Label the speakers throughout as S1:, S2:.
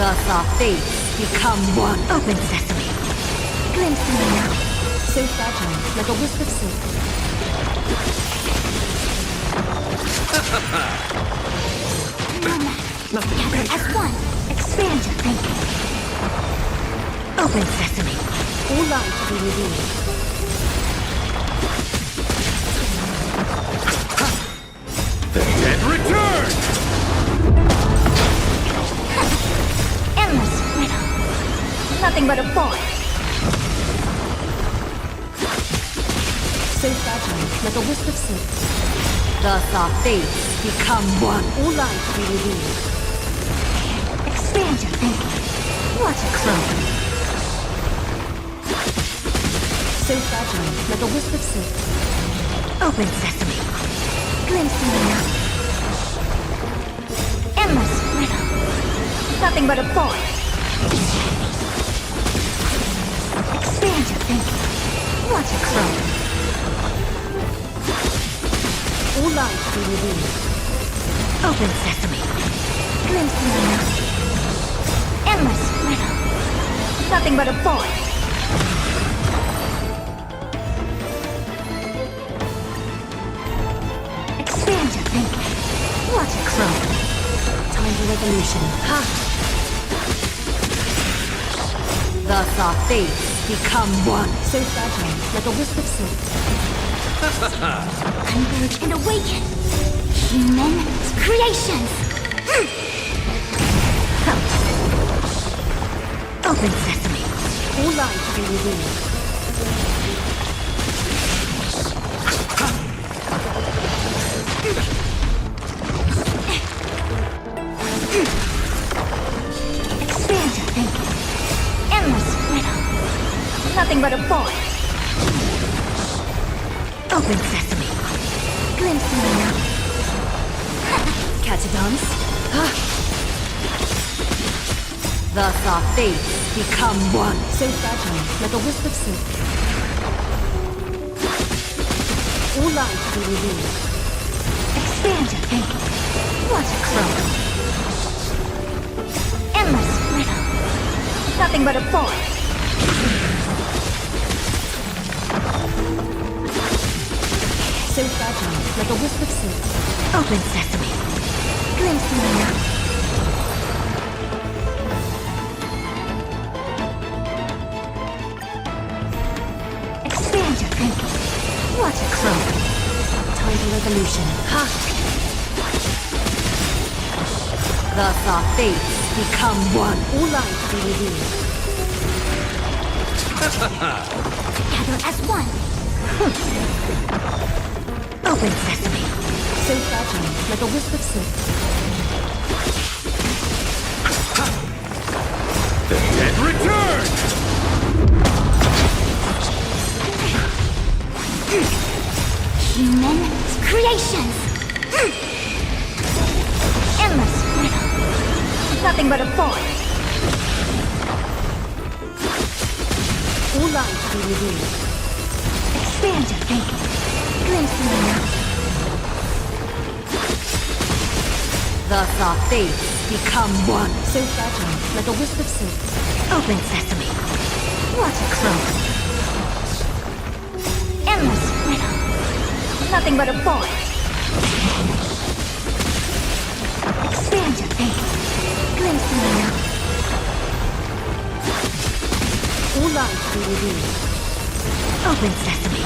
S1: Thus our fates become one.
S2: Open sesame. Glimpse me now. So fragile, like a wisp of silk. No matter. Gather as one. Expand your thinking. Open sesame. All light to be revealed.
S3: The dead return!
S2: Endless riddle. Nothing but a void. So fragile, like a wisp of silk.
S1: Thus our fates become one.
S2: All light to be revealed. Expand your thinking. Watch it grow. So fragile, like a wisp of silk. Open sesame. Glimpse me now. Endless riddle. Nothing but a void. Expand your thinking. Watch it grow. All light to be revealed. Open sesame. Glimpse me now. Endless riddle. Nothing but a void. Expand your thinking. Watch it grow. Time for revolution. Ha!
S1: Thus our fates become one.
S2: So fragile, like a wisp of silk. Converge and awaken. Human creations. Open sesame. All light to be revealed. Expand your thinking. Endless riddle. Nothing but a void. Open sesame. Glimpse me now.
S1: Catadons? Thus our fates become one.
S2: So fragile, like a wisp of silk. All light to be revealed. Expand your thinking. Watch it grow. Endless riddle. Nothing but a void. So fragile, like a wisp of silk. Open sesame. Glimpse me now. Expand your thinking. Watch it grow. Time for revolution. Ha!
S1: Thus our fates become one.
S2: All light to be revealed. Gather as one. Open sesame. So fragile, like a wisp of silk.
S3: The dead return!
S2: Human creations. Endless riddle. Nothing but a void. All light to be revealed. Expand your thinking. Glimpse me now.
S1: Thus our fates become one.
S2: So fragile, like a wisp of silk. Open sesame. Watch it grow. Endless riddle. Nothing but a void. Expand your thinking. Glimpse me now. All light to be revealed. Open sesame.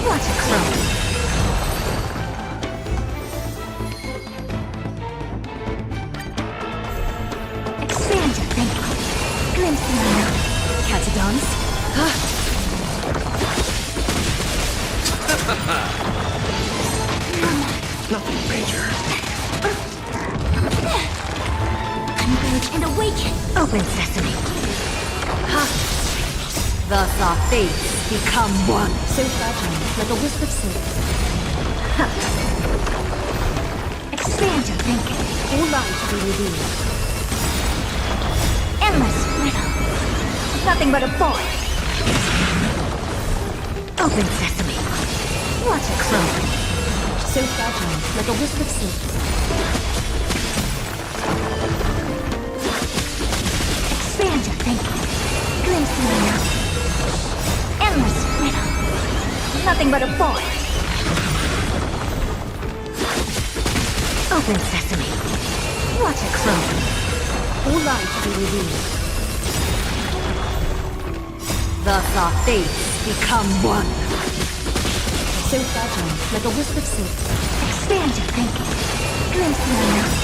S2: Watch it grow. Expand your thinking. Glimpse me now.
S1: Catadons?
S3: Nothing major.
S2: Converge and awaken. Open sesame.
S1: Thus our fates become one.
S2: So fragile, like a wisp of silk. Expand your thinking. All light to be revealed. Endless riddle. Nothing but a void. Open sesame. Watch it grow. So fragile, like a wisp of silk. thinking, glimpsing the night. Endless riddle. Nothing but a void. Open sesame. Watch it crumble.
S1: All light be revealed. Thus our fates become one. So fragile, like a wisp of silk.
S2: Expand your thinking, glimpsing the night.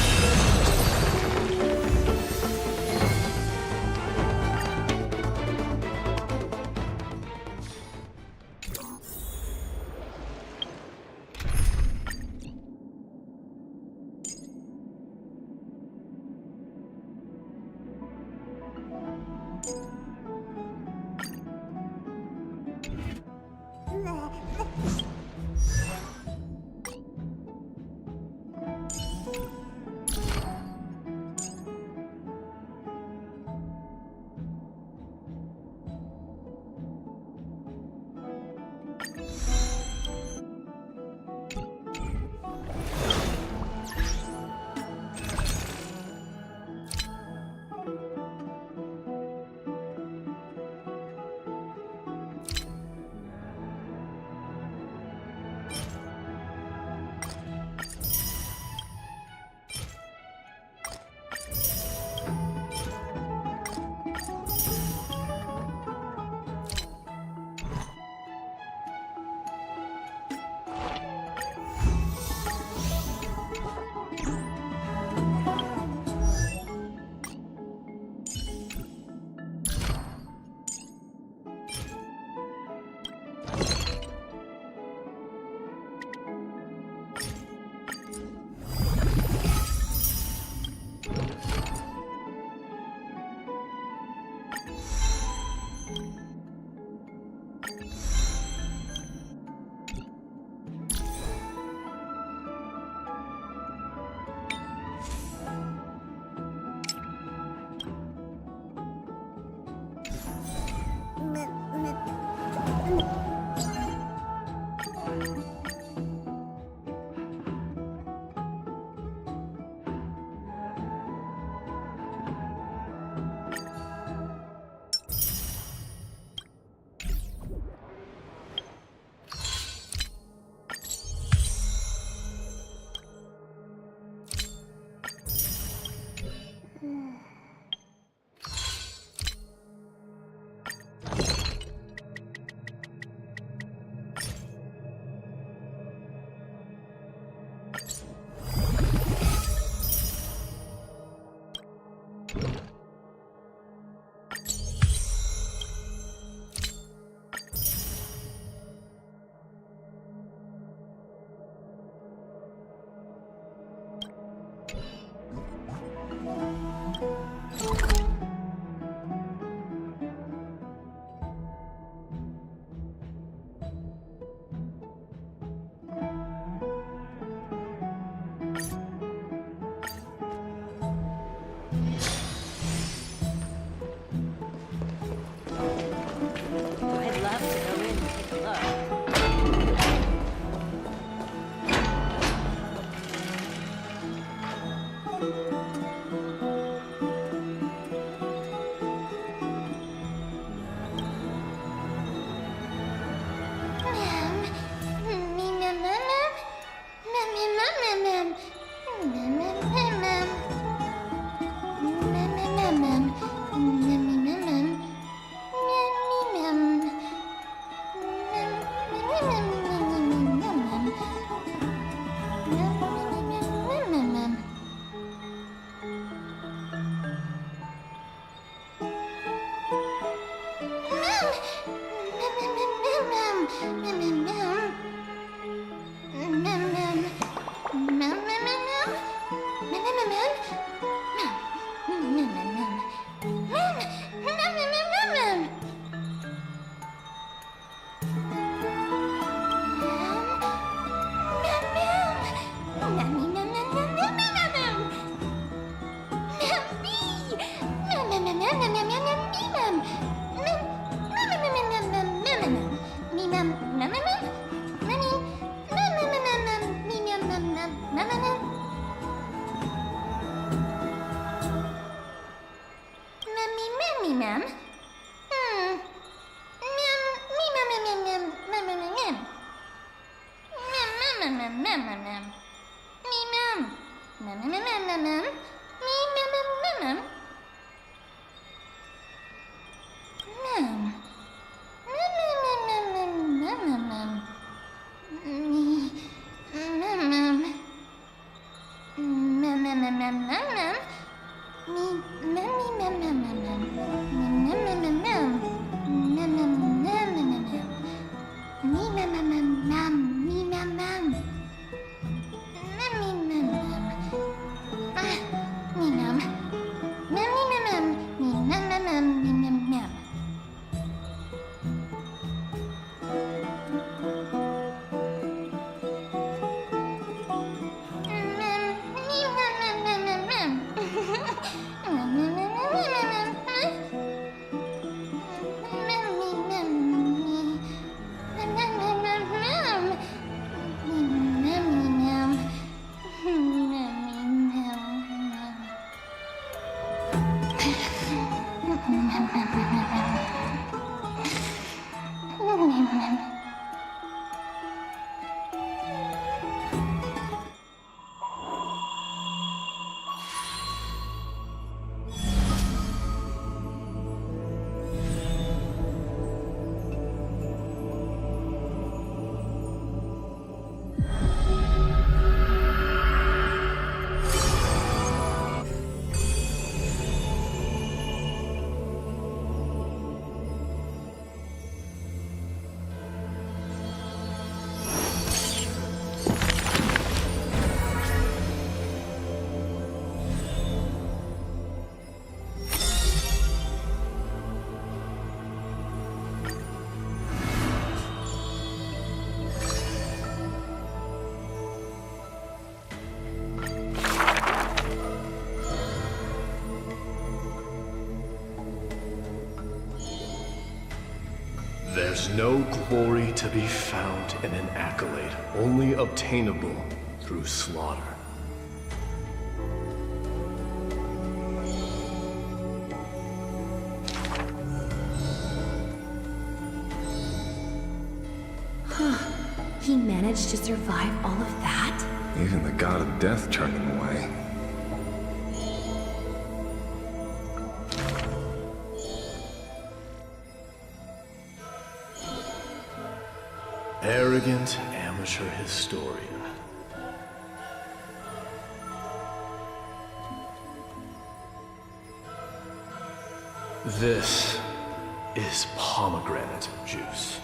S3: There's no glory to be found in an accolade, only obtainable through slaughter.
S1: He managed to survive all of that?
S4: Even the god of death turned him away.
S3: Arrogant amateur historian. This is pomegranate juice.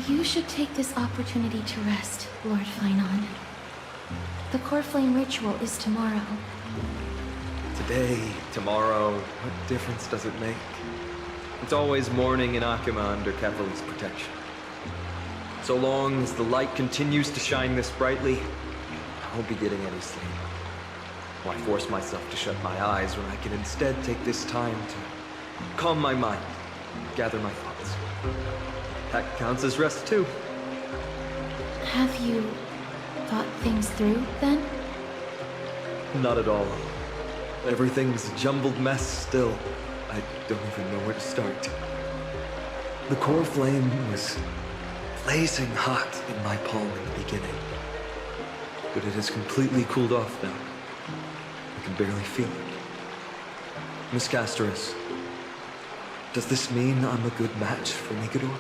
S2: You should take this opportunity to rest, Lord Finon. The core flame ritual is tomorrow.
S5: Today, tomorrow, what difference does it make? It's always morning in Akima under Kethely's protection. So long as the light continues to shine this brightly, I won't be getting any sleep. Why force myself to shut my eyes when I can instead take this time to calm my mind, gather my thoughts. That counts as rest too.
S2: Have you thought things through, then?
S5: Not at all. Everything's a jumbled mess still. I don't even know where to start. The core flame was blazing hot in my palm in the beginning. But it has completely cooled off now. I can barely feel it. Miss Castoris, does this mean I'm a good match for Mikador?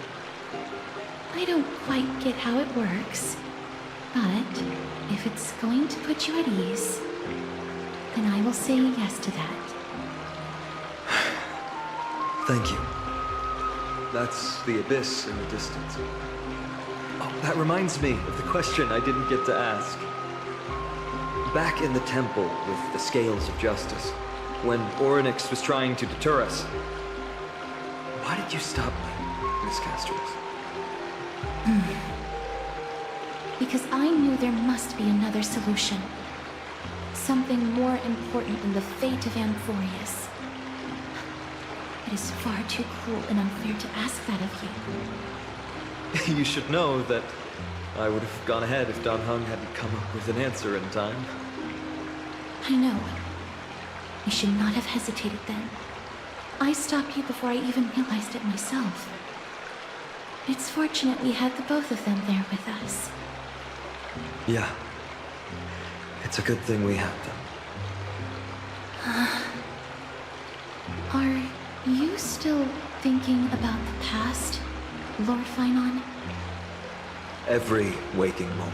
S2: I don't quite get how it works, but if it's going to put you at ease, then I will say yes to that.
S5: Thank you. That's the abyss in the distance. Oh, that reminds me of the question I didn't get to ask. Back in the temple with the scales of justice, when Orynyx was trying to deter us, why did you stop me, Miss Castoris?
S2: Because I knew there must be another solution. Something more important than the fate of Amphorius. It is far too cruel and unfair to ask that of you.
S5: You should know that I would have gone ahead if Dan Heng hadn't come up with an answer in time.
S2: I know. You should not have hesitated then. I stopped you before I even realized it myself. It's fortunate we had the both of them there with us.
S5: Yeah. It's a good thing we have them.
S2: Are you still thinking about the past, Lord Finon?
S5: Every waking moment.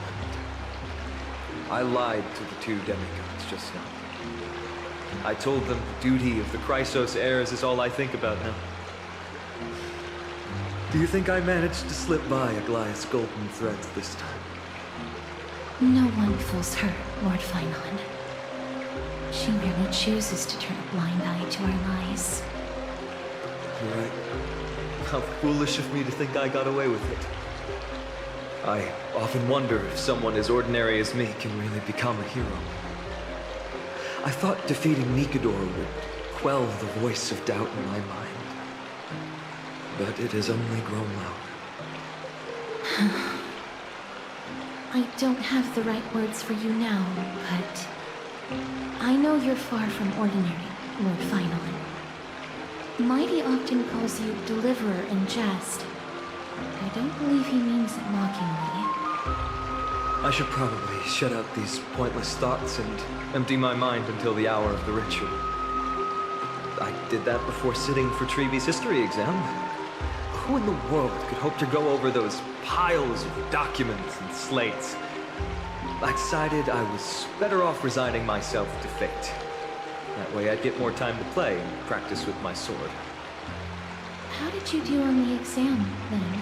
S5: I lied to the two demigods just now. I told them the duty of the Chrysos heirs is all I think about now. Do you think I managed to slip by Aglaïa's golden threads this time?
S2: No one fools her, Lord Finon. She merely chooses to turn a blind eye to our lies.
S5: You're right. How foolish of me to think I got away with it. I often wonder if someone as ordinary as me can really become a hero. I thought defeating Mikador would quell the voice of doubt in my mind. But it has only grown louder.
S2: I don't have the right words for you now, but I know you're far from ordinary, Lord Finon. Mighty often calls you Deliverer in jest. I don't believe he means it mockingly.
S5: I should probably shut out these pointless thoughts and empty my mind until the hour of the ritual. I did that before sitting for Treeby's history exam. Who in the world could hope to go over those piles of documents and slates? I decided I was better off resigning myself to fate. That way I'd get more time to play and practice with my sword.
S2: How did you do on the exam, then?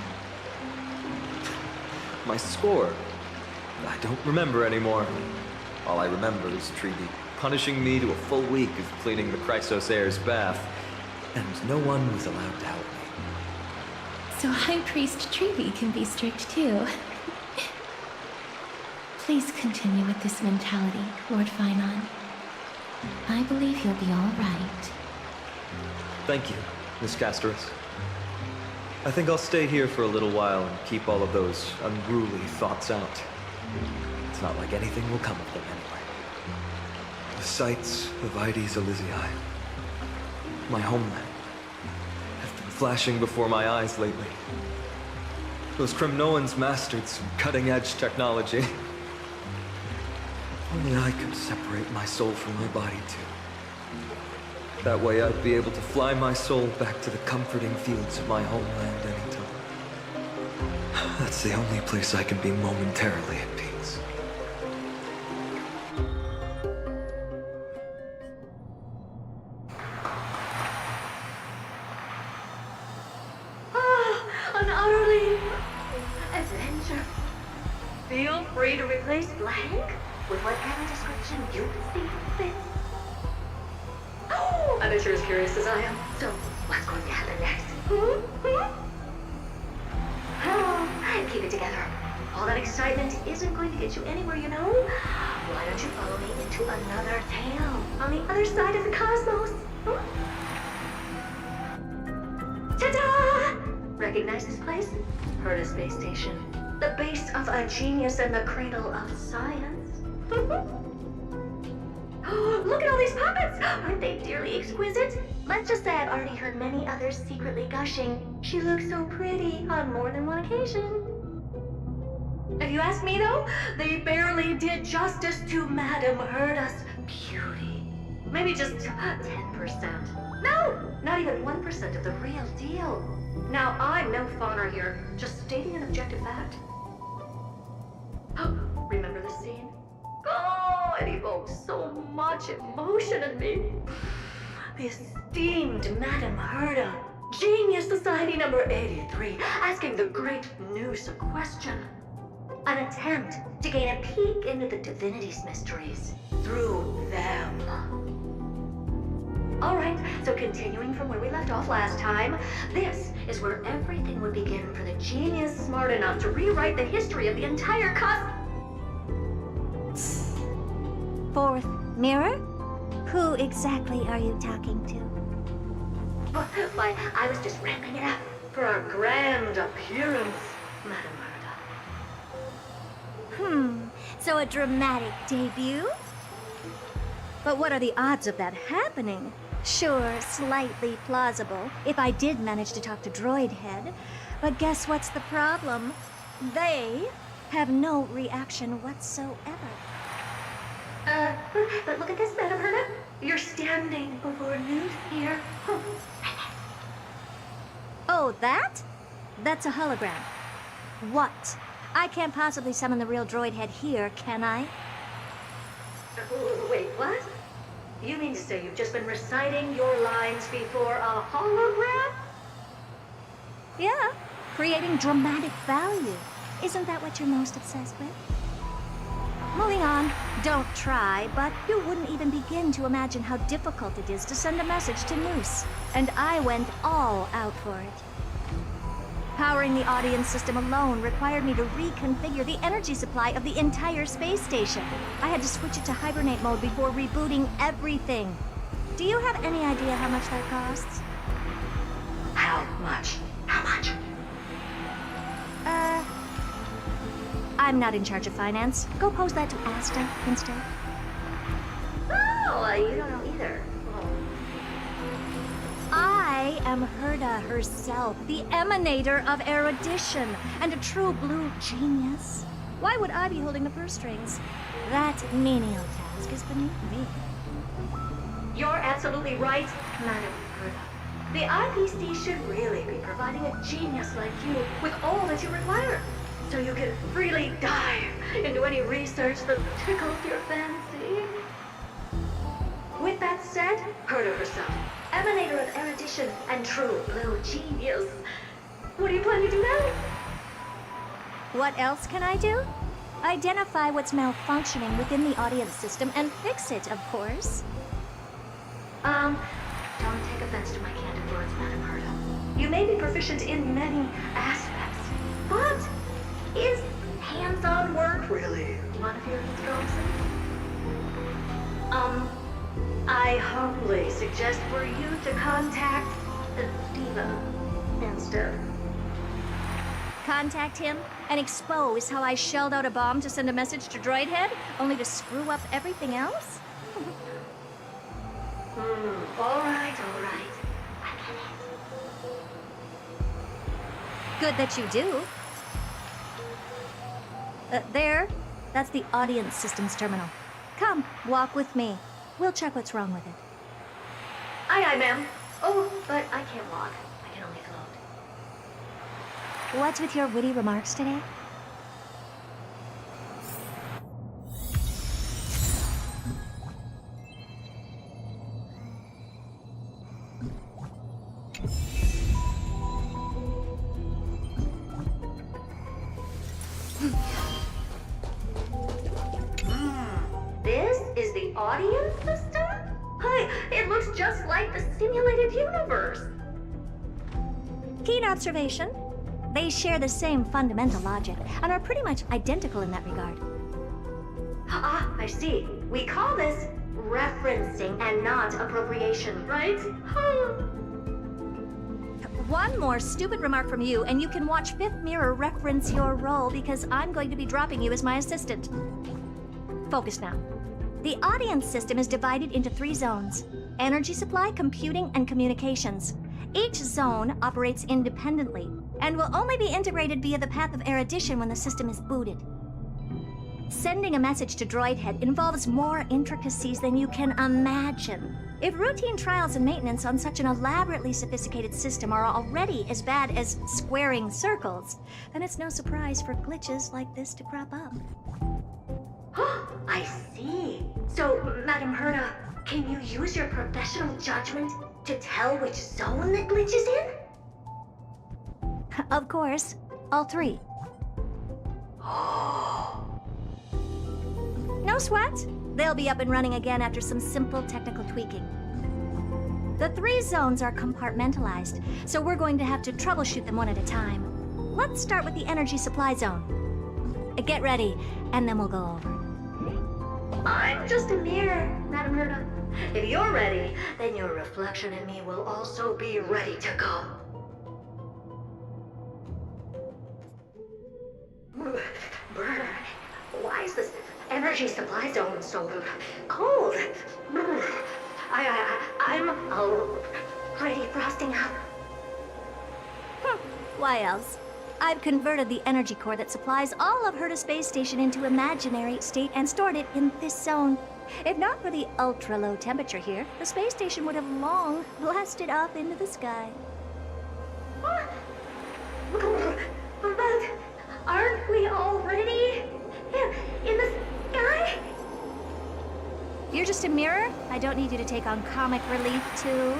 S5: My score? I don't remember anymore. All I remember is Treeby punishing me to a full week of cleaning the Chrysos heir's bath, and no one was allowed to help me.
S2: So High Priest Treeby can be strict too. Please continue with this mentality, Lord Finon. I believe you'll be all right.
S5: Thank you, Miss Castoris. I think I'll stay here for a little while and keep all of those unruly thoughts out. It's not like anything will come of them anyway. The sights of Ides Elysiae, my homeland, have been flashing before my eyes lately. Those Kremnoans mastered some cutting-edge technology. Only I could separate my soul from my body too. That way I'd be able to fly my soul back to the comforting fields of my homeland anytime. That's the only place I can be momentarily at peace.
S1: An utterly free to replace blank with whatever description you see fit. Oh, I bet you're as curious as I am. So, what's going to happen next? Oh, keep it together. All that excitement isn't going to get you anywhere, you know? Why don't you follow me into another tale on the other side of the cosmos? Ta-da! Recognize this place? Herta Space Station. The base of a genius and the cradle of science. Oh, look at all these puppets! Aren't they dearly exquisite? Let's just say I've already heard many others secretly gushing. She looks so pretty on more than one occasion. If you ask me though, they barely did justice to Madame Herta's beauty. Maybe just 10%. No, not even 1% of the real deal. Now, I'm no fawner here, just stating an objective fact. Remember this scene? Oh, it evokes so much emotion in me. The esteemed Madame Herta, Genius Society number 83, asking the great Noose a question. An attempt to gain a peek into the divinity's mysteries through them. Alright, so continuing from where we left off last time, this is where everything would begin for the genius smart enough to rewrite the history of the entire
S6: Fourth mirror? Who exactly are you talking to?
S1: Why, I was just ramping it up for our grand appearance, Madame Herta.
S6: So a dramatic debut? But what are the odds of that happening? Sure, slightly plausible, if I did manage to talk to Droid Head. But guess what's the problem? They have no reaction whatsoever.
S1: But look at this, Madame Herta. You're standing before Newt here.
S6: Oh, that? That's a hologram. What? I can't possibly summon the real Droid Head here, can I?
S1: Wait, what? You mean to say you've just been reciting your lines before a hologram?
S6: Yeah, creating dramatic value. Isn't that what you're most obsessed with? Moving on, don't try, but you wouldn't even begin to imagine how difficult it is to send a message to Noose. And I went all out for it. Powering the audience system alone required me to reconfigure the energy supply of the entire space station. I had to switch it to hibernate mode before rebooting everything. Do you have any idea how much that costs?
S1: How much? How much?
S6: I'm not in charge of finance. Go pose that to Asta instead.
S1: Oh, you don't know either.
S6: I am Herta herself, the emanator of erudition, and a true blue genius. Why would I be holding the purse strings? That menial task is beneath me.
S1: You're absolutely right, Madame Herta. The IPC should really be providing a genius like you with all that you require, so you can freely dive into any research that tickles your fancy. With that said, Herta herself, emanator of erudition and true blue genius. What do you plan to do now?
S6: What else can I do? Identify what's malfunctioning within the audience system and fix it, of course.
S1: Don't take offense to my candid words, Madame Herta. You may be proficient in many aspects, but is hands-on work really one of your strong suits? I humbly suggest for you to contact the Diva instead.
S6: Contact him and expose how I shelled out a bomb to send a message to Droid Head, only to screw up everything else?
S1: All right. I get it.
S6: Good that you do. There. That's the audience systems terminal. Come, walk with me. We'll check what's wrong with it.
S1: Aye, ma'am. Oh, but I can't walk. I can only float.
S6: What's with your witty remarks today?
S1: audience system? Hey, it looks just like the simulated universe.
S6: Keen observation. They share the same fundamental logic and are pretty much identical in that regard.
S1: Ah, I see. We call this referencing and not appropriation, right?
S6: One more stupid remark from you, and you can watch Fifth Mirror reference your role because I'm going to be dropping you as my assistant. Focus now. The audience system is divided into 3 zones: energy supply, computing, and communications. Each zone operates independently and will only be integrated via the path of erudition when the system is booted. Sending a message to Droid Head involves more intricacies than you can imagine. If routine trials and maintenance on such an elaborately sophisticated system are already as bad as squaring circles, then it's no surprise for glitches like this to crop up.
S1: I see. So, Madam Herta, can you use your professional judgment to tell which zone the glitch is in?
S6: Of course, all 3. No sweat. They'll be up and running again after some simple technical tweaking. The 3 zones are compartmentalized, so we're going to have to troubleshoot them one at a time. Let's start with the energy supply zone. Get ready, and then we'll go over.
S1: I'm just a mirror, Madam Herta. If you're ready, then your reflection in me will also be ready to go. Brr, why is this energy supply zone so cold? I'm already frosting up.
S6: Why else? I've converted the energy core that supplies all of Herta Space Station into imaginary state and stored it in this zone. If not for the ultra-low temperature here, the space station would have long blasted up into the sky.
S1: But aren't we already in the sky?
S6: You're just a mirror? I don't need you to take on comic relief, too.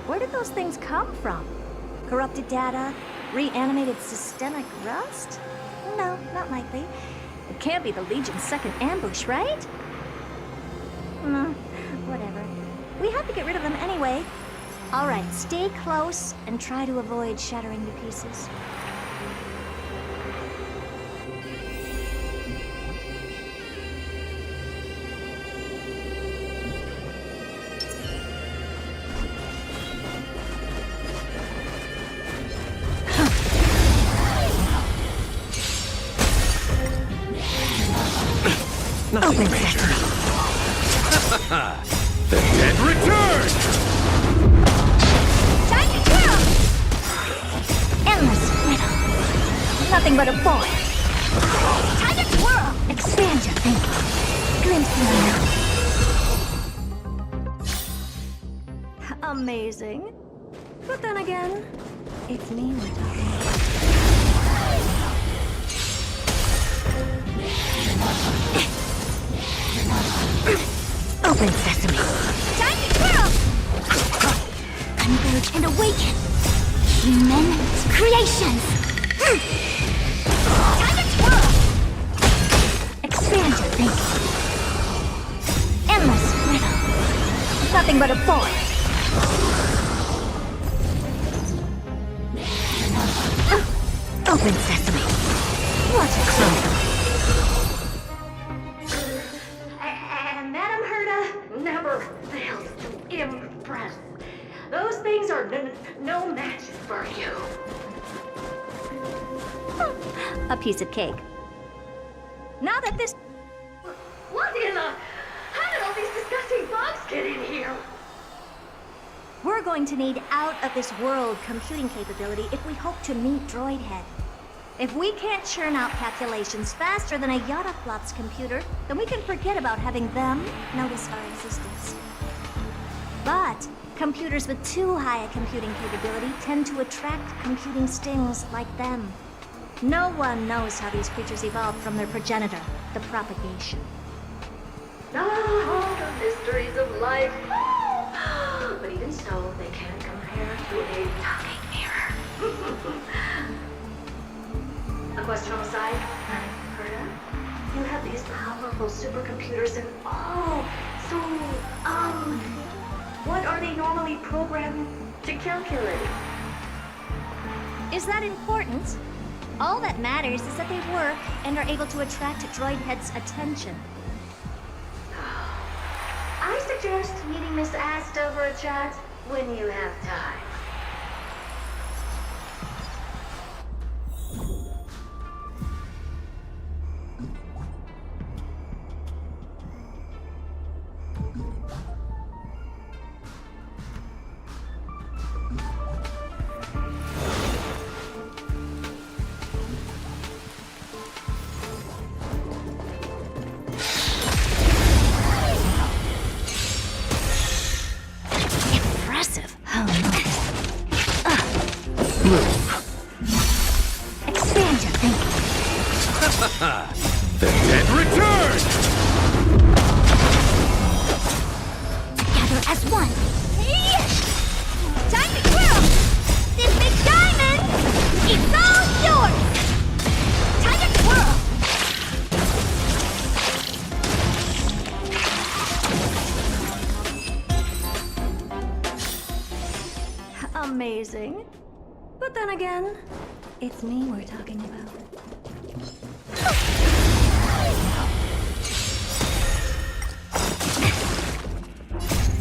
S6: Where did those things come from? Corrupted data? Reanimated systemic rust? No, not likely. It can't be the Legion's second ambush, right? No, whatever. We have to get rid of them anyway. All right, stay close and try to avoid shattering to pieces. Open sesame.
S3: The dead return!
S6: Time to kill! Endless riddle. Nothing but a boy. Time to twirl! Expand your thinking. Glimpse the unknown. Amazing. But then again, it's me we're talking about. Open sesame. Time to twirl! Converge and awaken. Human creations. Time to twirl! Expand your thinking. Endless riddle. Nothing but a boy. Open sesame. Watch it close.
S1: And Madam Herta never fails to impress. Those things are no match for you.
S6: A piece of cake. Now that this...
S1: What in the... How did all these disgusting bugs get in here?
S6: We're going to need out-of-this-world computing capability if we hope to meet Droid Head. If we can't churn out calculations faster than a Yottaflop's computer, then we can forget about having them notice our existence. But computers with too high a computing capability tend to attract computing stings like them. No one knows how these creatures evolved from their progenitor, the propagation.
S1: Oh, the mysteries of life. But even so, they can't compare to a talking mirror. A question on the side, Madam Herta? You have these powerful supercomputers and what are they normally programmed to calculate?
S6: Is that important? All that matters is that they work and are able to attract Droidhead's attention.
S1: I suggest meeting Miss Ast over a chat when you have time.
S6: Impressive. Oh, expand your thinking.
S3: The dead return!
S6: Together as one. Time to twirl! This big diamond! It's all yours! Time to twirl! Amazing. But then again, it's me we're talking about.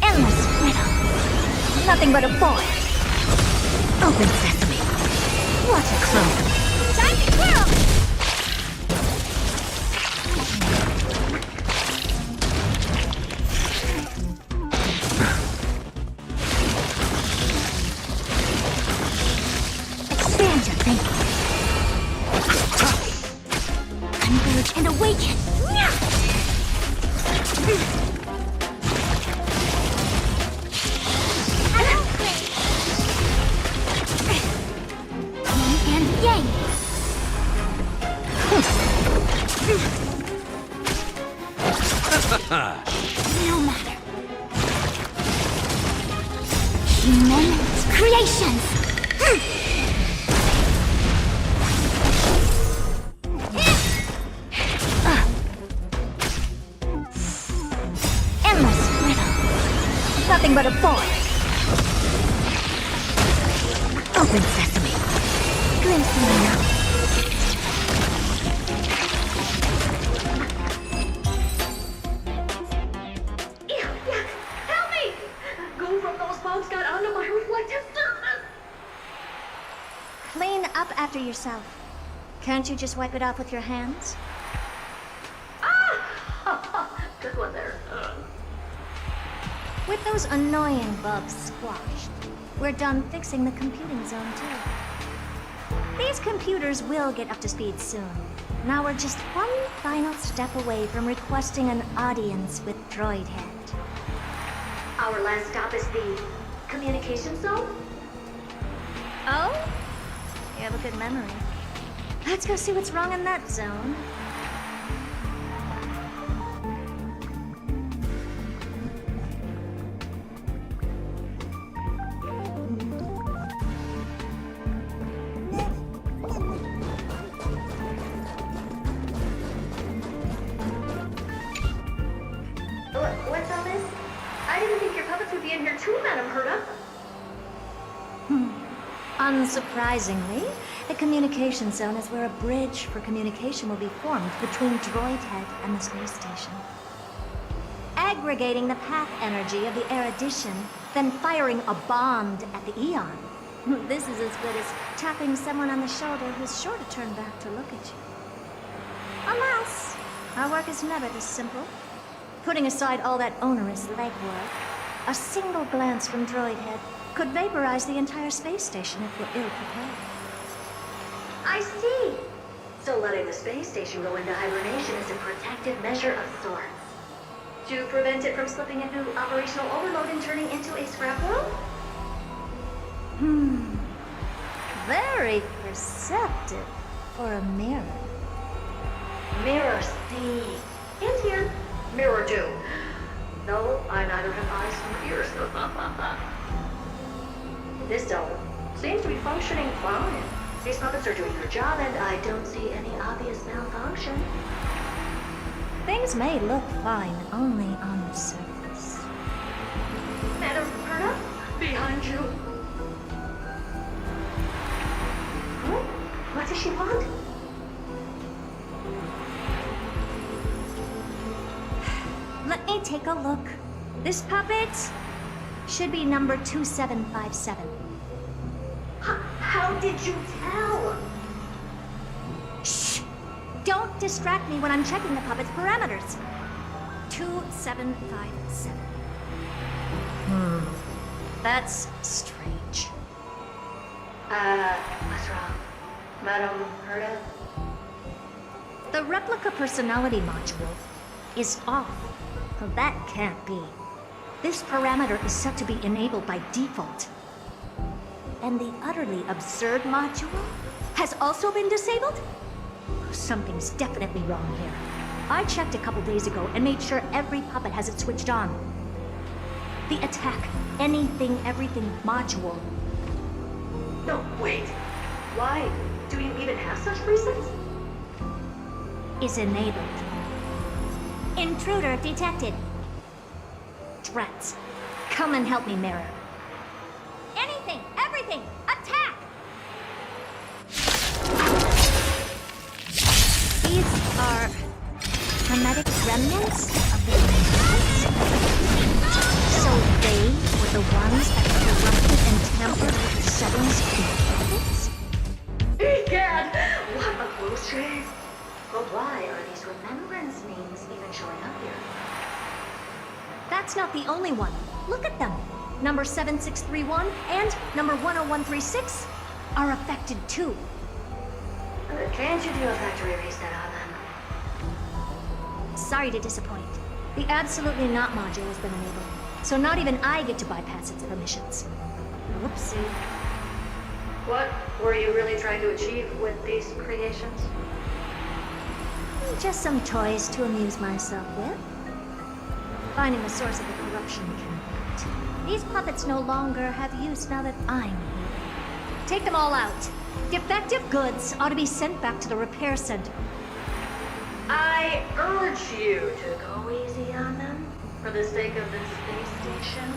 S6: Endless riddle. Nothing but a boy. Open sesame. Watch it close. Time to twirl! Expand your thinking. Converge and awaken. Yin and yang. No matter. Human creations. Endless riddle. Nothing but a boy. Open sesame. Glimpse in the night.
S1: Ew, yuck. Help me! Goo from those bugs got onto my reflective surface.
S6: Clean up after yourself. Can't you just wipe it off with your hands?
S1: Good one there.
S6: With those annoying bugs squashed, we're done fixing the computing zone too. These computers will get up to speed soon. Now we're just one final step away from requesting an audience with Droidhead.
S1: Our last stop is the communication zone?
S6: Oh? You have a good memory. Let's go see what's wrong in that zone.
S1: What's all this? I didn't think your puppets would be in here too, Madam Herda.
S6: Unsurprisingly, the communication zone is where a bridge for communication will be formed between Droidhead and the space station. Aggregating the path energy of the erudition, then firing a bomb at the Eon. This is as good as tapping someone on the shoulder who's sure to turn back to look at you. Alas, our work is never this simple. Putting aside all that onerous legwork, a single glance from Droidhead could vaporize the entire space station if we're ill-prepared.
S1: I see. So letting the space station go into hibernation is a protective measure of sorts. To prevent it from slipping into operational overload and turning into a scrap world?
S6: Very perceptive for a mirror.
S1: Mirror see. And here. Mirror do. No, I neither have eyes nor ears. This zone seems to be functioning fine. These puppets are doing their job, and I don't see any obvious malfunction.
S6: Things may look fine only on the surface.
S1: Madam Perna, behind you. What does she want?
S6: Let me take a look. This puppet should be number 2757.
S1: How did you tell?
S6: Shh! Don't distract me when I'm checking the puppet's parameters. 2757. That's strange.
S1: What's wrong? Madam Perna?
S6: The replica personality module is off. Well, that can't be. This parameter is set to be enabled by default. And the utterly absurd module has also been disabled? Something's definitely wrong here. I checked a couple days ago and made sure every puppet has it switched on. The attack, anything, everything module
S1: No, wait. Why? Do you even have such presets?
S6: is enabled. Intruder detected. Drats. Come and help me, Mirror. Anything, everything, attack! These are hermetic remnants of the demons. So they were the ones that corrupted and tampered with the settings of the prophets?
S1: Egad! What a close shave! But why are these remembrance names even showing up here?
S6: That's not the only one. Look at them. Number 7631 and number 10136 are affected too.
S1: Can't you do a factory reset on them?
S6: Sorry to disappoint. The Absolutely Not module has been enabled, so not even I get to bypass its permissions. Whoopsie.
S1: What were you really trying to achieve with these creations?
S6: Just some toys to amuse myself with. Finding the source of the corruption can wait. These puppets no longer have use now that I'm here. Take them all out. Defective goods ought to be sent back to the repair center.
S1: I urge you to go easy on them for the sake of the space station.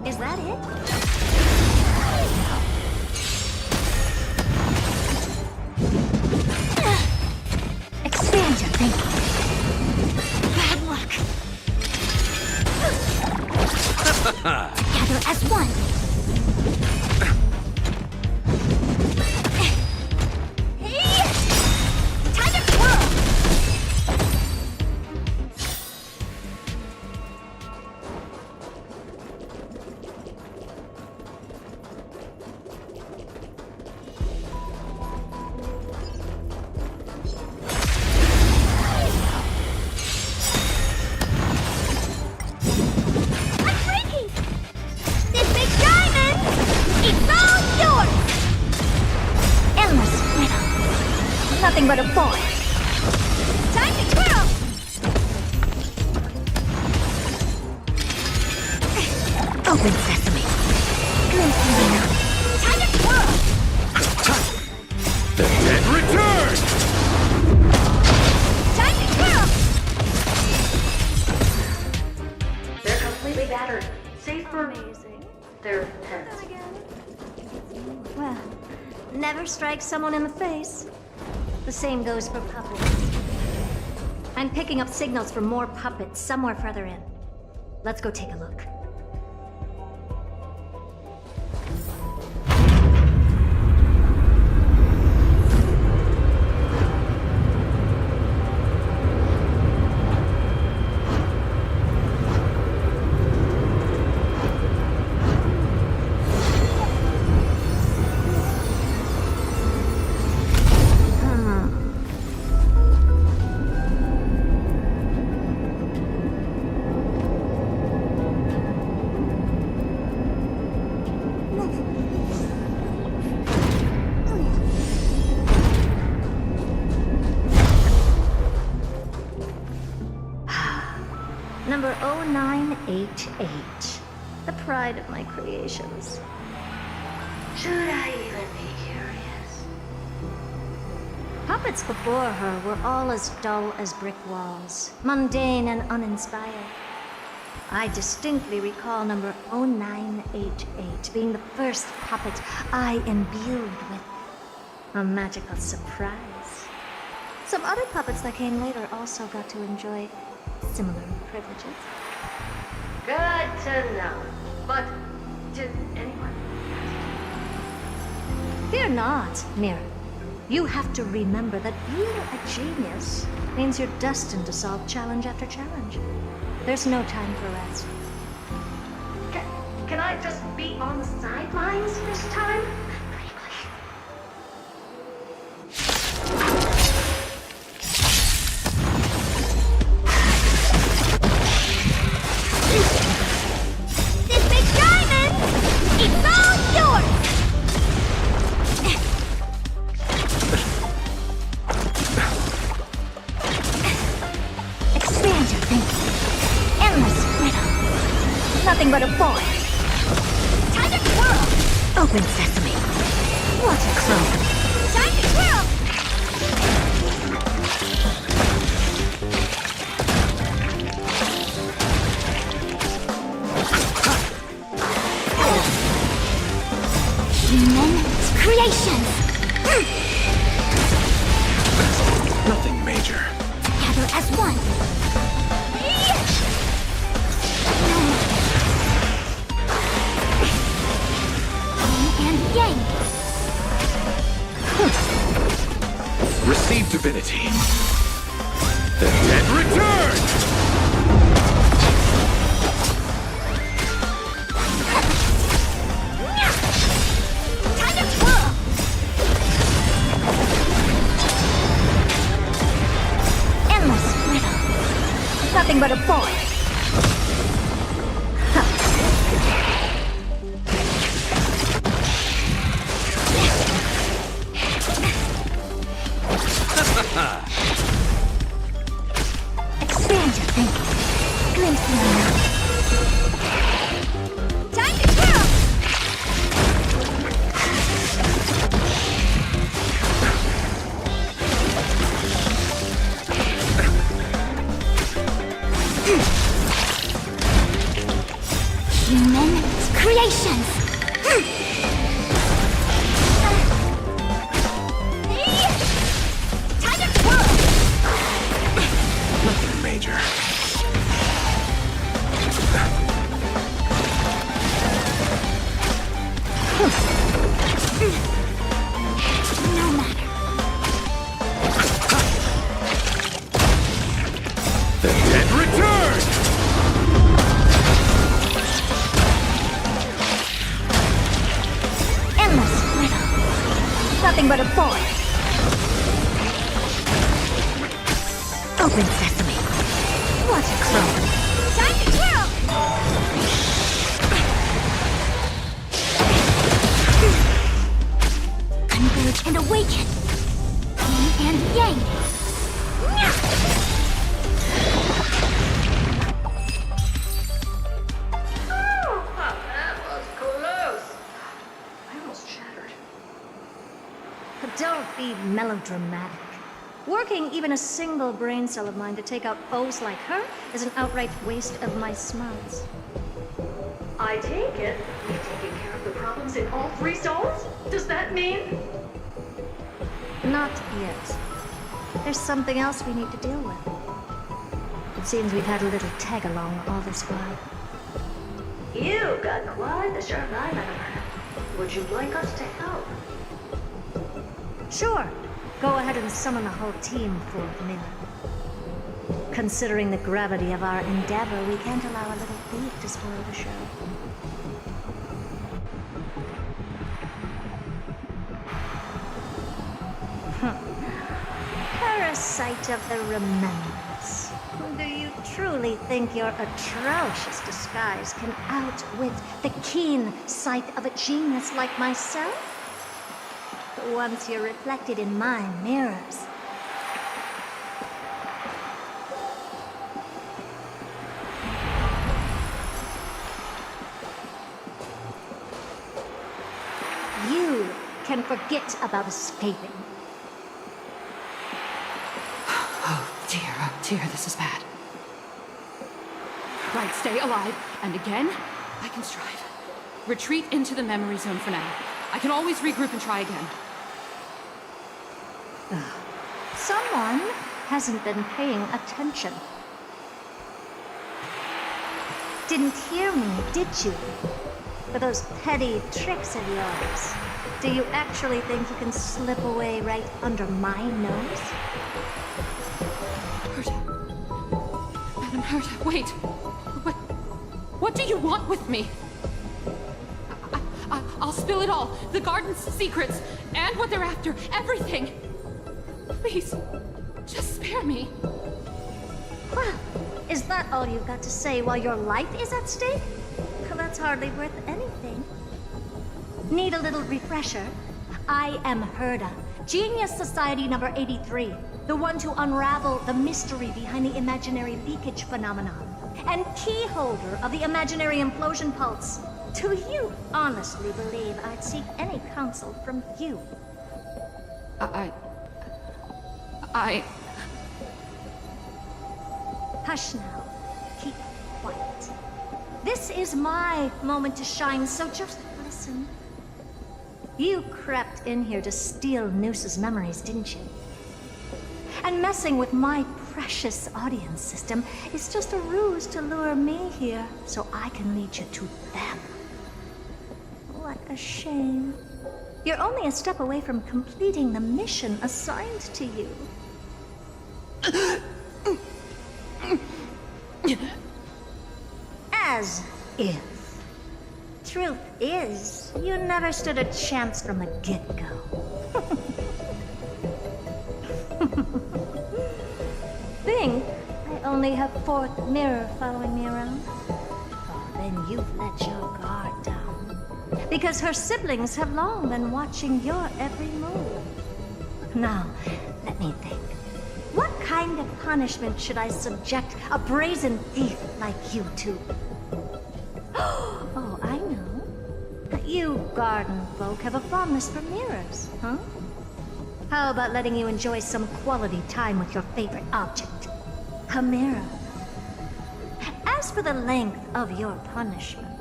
S6: Is that it? Expand your thinking. Bad luck. Gather as one. Time to twirl. I'm breaking! This big diamond! It's all yours! Endless riddle. Nothing but a boy. Time to twirl! Open sesame. Glimpse me now. Time to twirl!
S3: And return!
S6: Time to twirl!
S1: They're completely battered. Safe for their heads.
S6: Well, never strike someone in the face. The same goes for puppets. I'm picking up signals from more puppets somewhere further in. Let's go take a look. Number 0988. The pride of my creations.
S1: Should I even be curious?
S6: Puppets before her were all as dull as brick walls, mundane and uninspired. I distinctly recall number 0988 being the first puppet I imbued with a magical surprise. Some other puppets that came later also got to enjoy similar privileges.
S1: Good to know. But did anyone?
S6: Fear not, Mira. You have to remember that being a genius means you're destined to solve challenge after challenge. There's no time for rest.
S1: Can I just be on the sidelines this time?
S6: This big diamond! It's all yours! Expand your thinking. Endless riddle. Nothing but a void. Time to twirl! Open sesame. What a clone. Time to twirl! Human creations!
S4: Nothing major.
S6: Together as one. Yin and yang.
S4: Receive divinity. The dead return!
S6: Time to twirl. Endless riddle. Nothing but a void. Expand your thinking. Glimpse the unknown. Time to twirl! Human creations! Time to twirl!
S4: Nothing major.
S6: No matter.
S4: The dead return!
S6: Endless riddle. Nothing but a void. Open sesame. What a clone. Time to twirl! Converge and awaken. Yin and yang.
S1: That was close. I almost shattered.
S6: Don't be melodramatic. Working even a single brain cell of mine to take out foes like her is an outright waste of my smarts.
S1: I take it you've taken care of the problems in all three zones? Does that mean?
S6: Not yet. There's something else we need to deal with. It seems we've had a little tag-along all this while.
S1: You got quite the sharp eye, Madam. Would you like us to help?
S6: Sure. Go ahead and summon the whole team forth, Mira. Considering the gravity of our endeavor, we can't allow a little thief to spoil the show. Parasite of the remembrance. Do you truly think your atrocious disguise can outwit the keen sight of a genius like myself? Once you're reflected in my mirrors. forget about escaping.
S7: Oh dear, this is bad. Right, stay alive. And again, I can strive. Retreat into the memory zone for now. I can always regroup and try again.
S6: Someone hasn't been paying attention. Didn't hear me, did you? For those petty tricks of yours. Do you actually think you can slip away right under my nose?
S7: Herta. Madam Herta, wait. What do you want with me? I'll spill it all. The garden's secrets, and what they're after. Everything. Please, just spare me.
S6: Well, is that all you've got to say while your life is at stake? Well, that's hardly worth anything. Need a little refresher? I am Herta, Genius Society number 83, the one to unravel the mystery behind the imaginary leakage phenomenon, and key holder of the imaginary implosion pulse. Do you honestly believe I'd seek any counsel from you? Hush now. Keep quiet. This is my moment to shine, so just listen. You crept in here to steal Noose's memories, didn't you? And messing with my precious audience system is just a ruse to lure me here so I can lead you to them. What a shame. You're only a step away from completing the mission assigned to you. As if. Truth is, you never stood a chance from the get-go. Think I only have fourth mirror following me around? Oh, then you've let your guard down. Because her siblings have long been watching your every move. Now, let me think. What kind of punishment should I subject a brazen thief like you to? Oh, I know. You garden folk have a fondness for mirrors, huh? How about letting you enjoy some quality time with your favorite object? A mirror. As for the length of your punishment,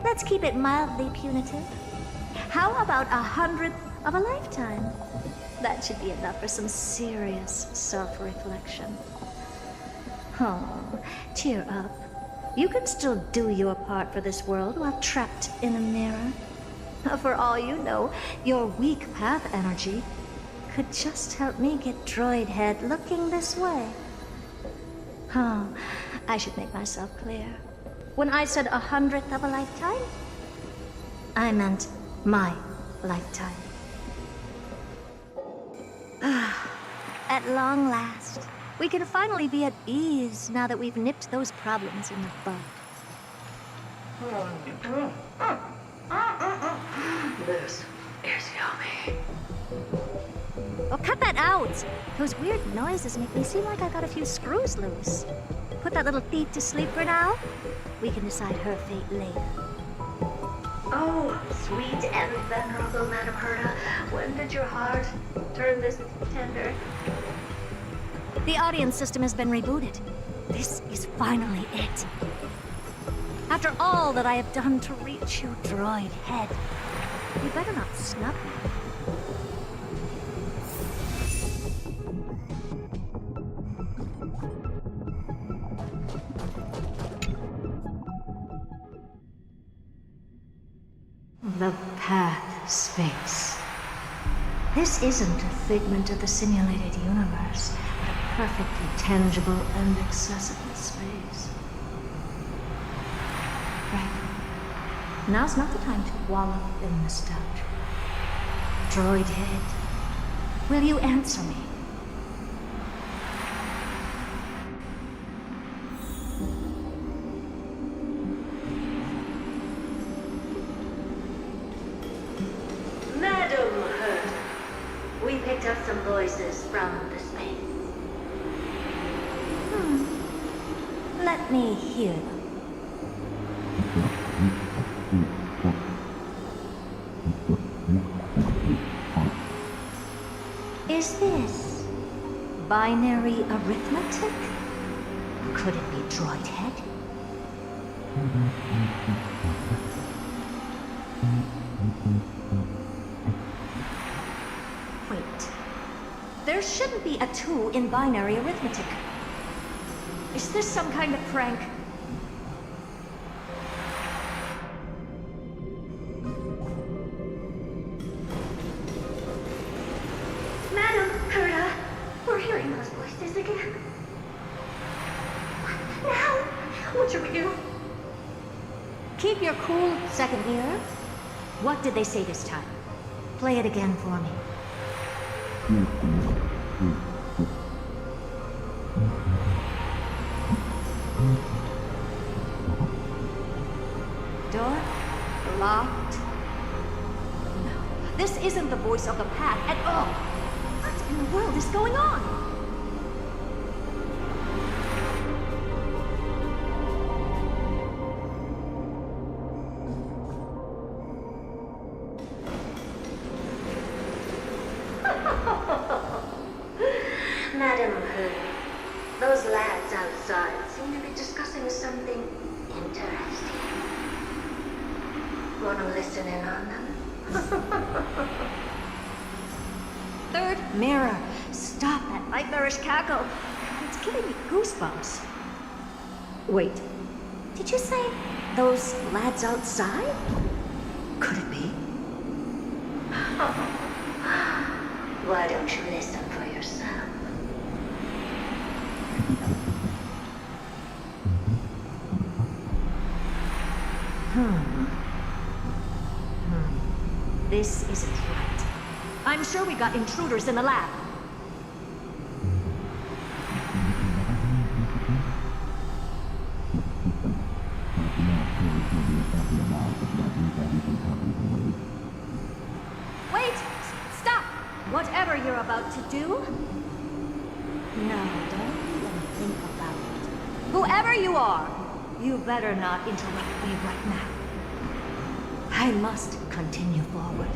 S6: let's keep it mildly punitive. How about 100th of a lifetime? That should be enough for some serious self-reflection. Oh, cheer up. You can still do your part for this world while trapped in a mirror. For all you know, your weak path energy could just help me get Droid Head looking this way. Oh, I should make myself clear. When I said 100th of a lifetime, I meant my lifetime. At long last, we can finally be at ease now that we've nipped those problems in the bud.
S1: This is yummy.
S6: Oh, cut that out! Those weird noises make me seem like I got a few screws loose. Put that little thief to sleep for now. We can decide her fate later.
S1: Oh, sweet and venerable Madam Herta, when did your heart turn this tender?
S6: The audience system has been rebooted. This is finally it. After all that I have done to reach you, Droid Head, you better not snub me. The path space. This isn't a figment of the simulated universe, but a perfectly tangible and accessible space. Right. Now's not the time to wallow in nostalgia. Droid Head, will you answer me?
S1: Madam Herta, we picked up some voices from the space.
S6: Let me hear them. Is this binary arithmetic? Could it be droid head? Wait. There shouldn't be a 2 in binary arithmetic. Is this some kind of prank?
S1: Madam, Herta, we're hearing those voices again. Now, what should we do?
S6: Keep your cool, second ear. What did they say this time? Play it again for me. Door locked. No, this isn't the voice of the path at all. What in the world is going on?
S1: Madam Herta, those lads outside seem to be discussing something interesting. Want to listen in on them?
S6: Third mirror, stop that nightmarish cackle. It's giving me goosebumps. Wait, did you say those lads outside? Could it be?
S1: Why don't you listen for yourself?
S6: This isn't right. I'm sure we got intruders in the lab. Wait! Stop! Whatever you're about to do. No, don't even think about it. Whoever you are, you better not interrupt me right now. I must continue forward.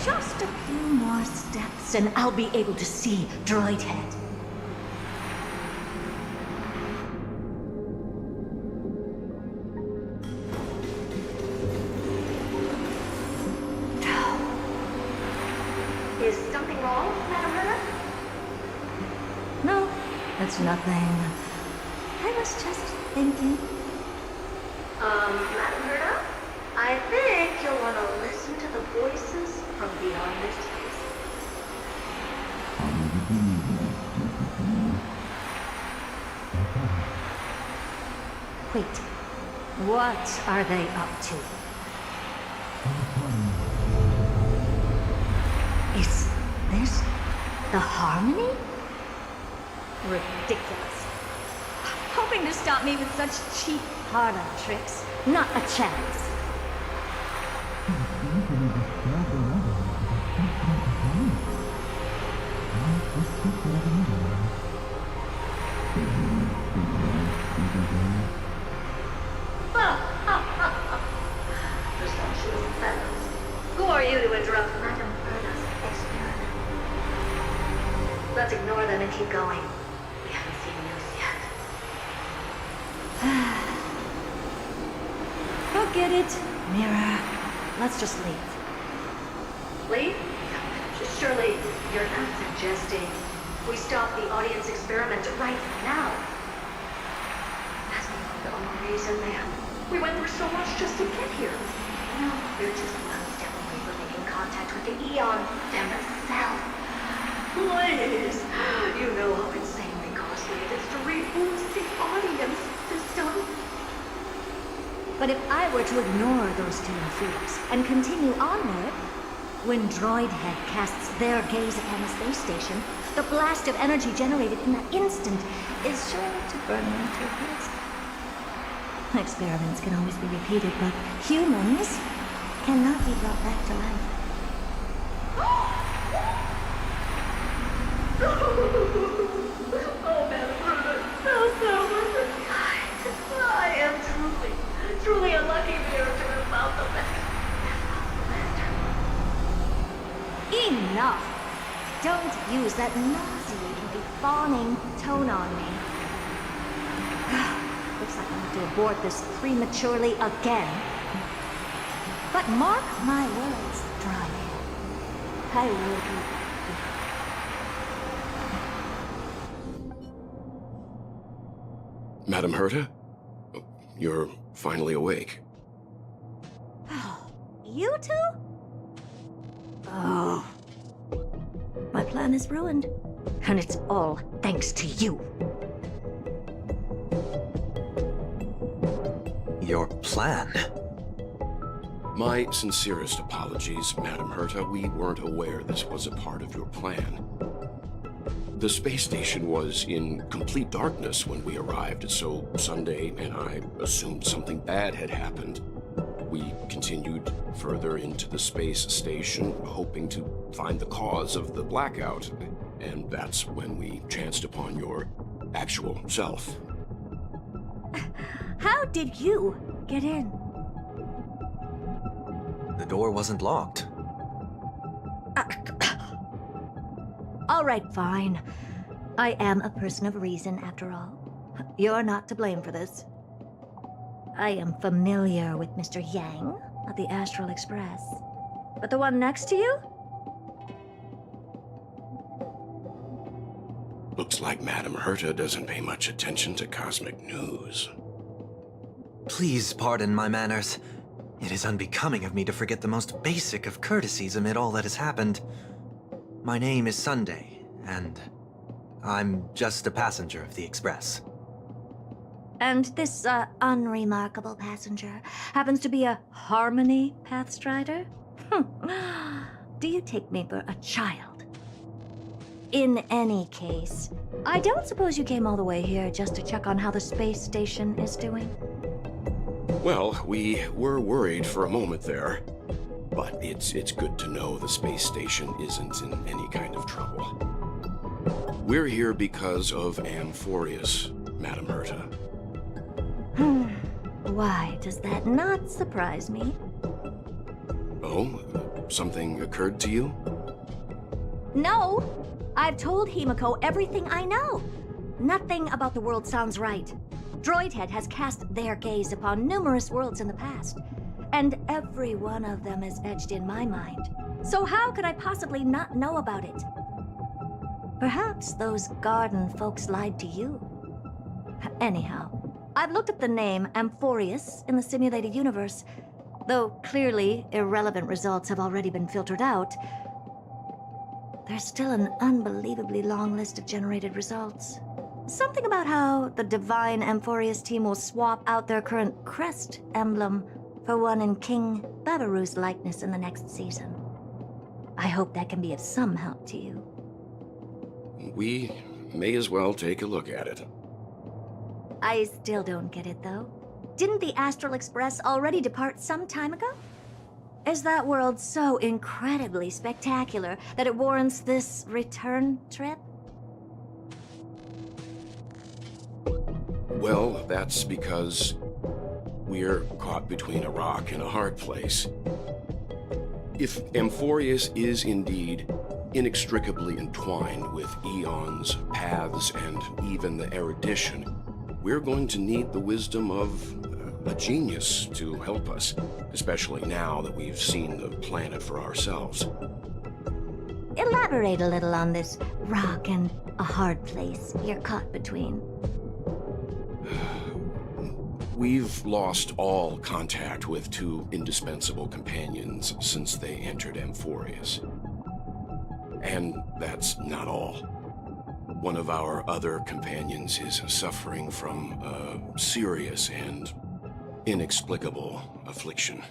S6: Just a few more steps and I'll be able to see Droid Head.
S1: Is something wrong, Madam Herta?
S6: No, that's nothing. I was just thinking.
S1: Madam Herta? I think you'll want to listen to the voices from beyond this space.
S6: Wait, what are they up to? Is this the harmony? Ridiculous. Hoping to stop me with such cheap parlor tricks. Not a chance.
S1: Presumptuous fellows. Who are you to interrupt Madam Herta's experiment? Let's ignore them and keep going. We haven't seen news yet.
S6: Forget it, Mira. Let's just leave.
S1: Leave? Surely you're not suggesting we stop the audience experiment right now. That's not the only reason, ma'am. We went through so much just to get here. No, we're just one step away from making contact with the Eon themselves. Please, you know how insanely costly it is to reboot the audience system.
S6: But if I were to ignore those two intruders and continue onward, when Droid Head casts their gaze upon the space station, the blast of energy generated in that instant is sure to burn them to a crisp. Experiments can always be repeated, but humans cannot be brought back to life.
S1: Oh, Madam Herta, so I am truly a lucky bear to have found the best.
S6: Enough! Don't use that nauseatingly fawning tone on me. Looks like I have to abort this prematurely again. But mark my words, Dryad. I will be.
S8: Madam Herta? You're finally awake.
S6: You two? Oh. My plan is ruined. And it's all thanks to you.
S5: Your plan?
S8: My sincerest apologies, Madam Herta. We weren't aware this was a part of your plan. The space station was in complete darkness when we arrived, so Sunday and I assumed something bad had happened. We continued further into the space station, hoping to find the cause of the blackout. And that's when we chanced upon your actual self.
S6: How did you get in?
S5: The door wasn't locked.
S6: All right, fine. I am a person of reason, after all. You're not to blame for this. I am familiar with Mr. Yang of the Astral Express. But the one next to you?
S8: Looks like Madam Herta doesn't pay much attention to cosmic news.
S5: Please pardon my manners. It is unbecoming of me to forget the most basic of courtesies amid all that has happened. My name is Sunday, and I'm just a passenger of the Express.
S6: And this, unremarkable passenger happens to be a Harmony Pathstrider? Do you take me for a child? In any case, I don't suppose you came all the way here just to check on how the space station is doing?
S8: Well, we were worried for a moment there. But it's good to know the space station isn't in any kind of trouble. We're here because of Amphorius, Madam Herta.
S6: Why does that not surprise me?
S8: Oh? Something occurred to you?
S6: No! I've told Himiko everything I know. Nothing about the world sounds right. Droidhead has cast their gaze upon numerous worlds in the past, and every one of them is etched in my mind. So how could I possibly not know about it? Perhaps those garden folks lied to you. Anyhow, I've looked up the name Amphorius in the simulated universe. Though clearly irrelevant results have already been filtered out, there's still an unbelievably long list of generated results. Something about how the Divine Amphorius team will swap out their current crest emblem for one in King Babaru's likeness in the next season. I hope that can be of some help to you.
S8: We may as well take a look at it.
S6: I still don't get it, though. Didn't the Astral Express already depart some time ago? Is that world so incredibly spectacular that it warrants this return trip?
S8: Well, that's because we're caught between a rock and a hard place. If Amphorius is indeed inextricably entwined with eons, paths, and even the erudition, we're going to need the wisdom of a genius to help us, especially now that we've seen the planet for ourselves.
S6: Elaborate a little on this rock and a hard place you're caught between.
S8: We've lost all contact with two indispensable companions since they entered Amphorius. And that's not all. One of our other companions is suffering from a serious and inexplicable affliction.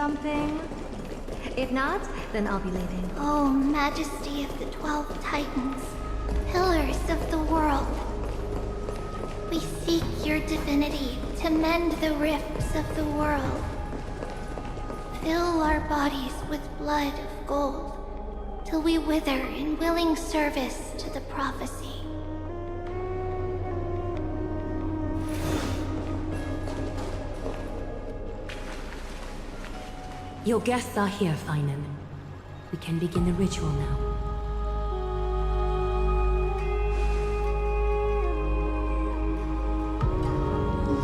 S6: something? If not, then I'll be leaving.
S2: Oh, Majesty of the 12 Titans, pillars of the world. We seek your divinity to mend the rifts of the world. Fill our bodies with blood of gold, till we wither in willing service to the prophecy.
S9: Your guests are here, Paean. We can begin the ritual now.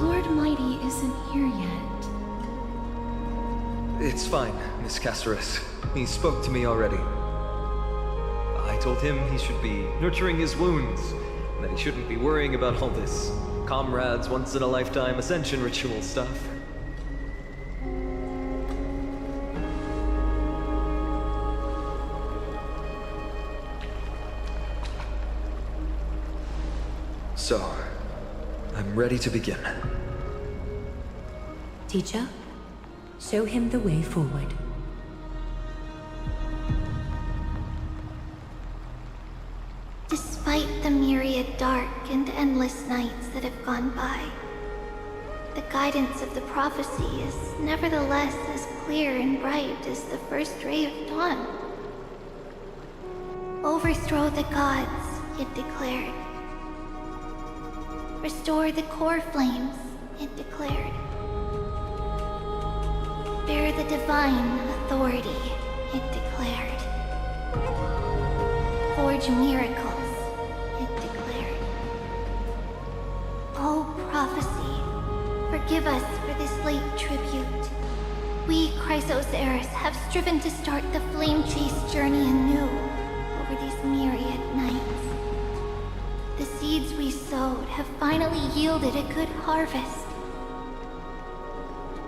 S2: Lord Mighty isn't here yet.
S5: It's fine, Miss Caceres. He spoke to me already. I told him he should be nurturing his wounds, and that he shouldn't be worrying about all this comrades once-in-a-lifetime ascension ritual stuff. So, I'm ready to begin.
S9: Teacher, show him the way forward.
S2: Despite the myriad dark and endless nights that have gone by, the guidance of the prophecy is nevertheless as clear and bright as the first ray of dawn. Overthrow the gods, it declared. Restore the core flames, it declared. Bear the divine authority, it declared. Forge miracles, it declared. Oh, prophecy, forgive us for this late tribute. We, Chrysos heirs, have striven to start the flame chase journey anew over these myriad nights. The seeds we sowed have finally yielded a good harvest.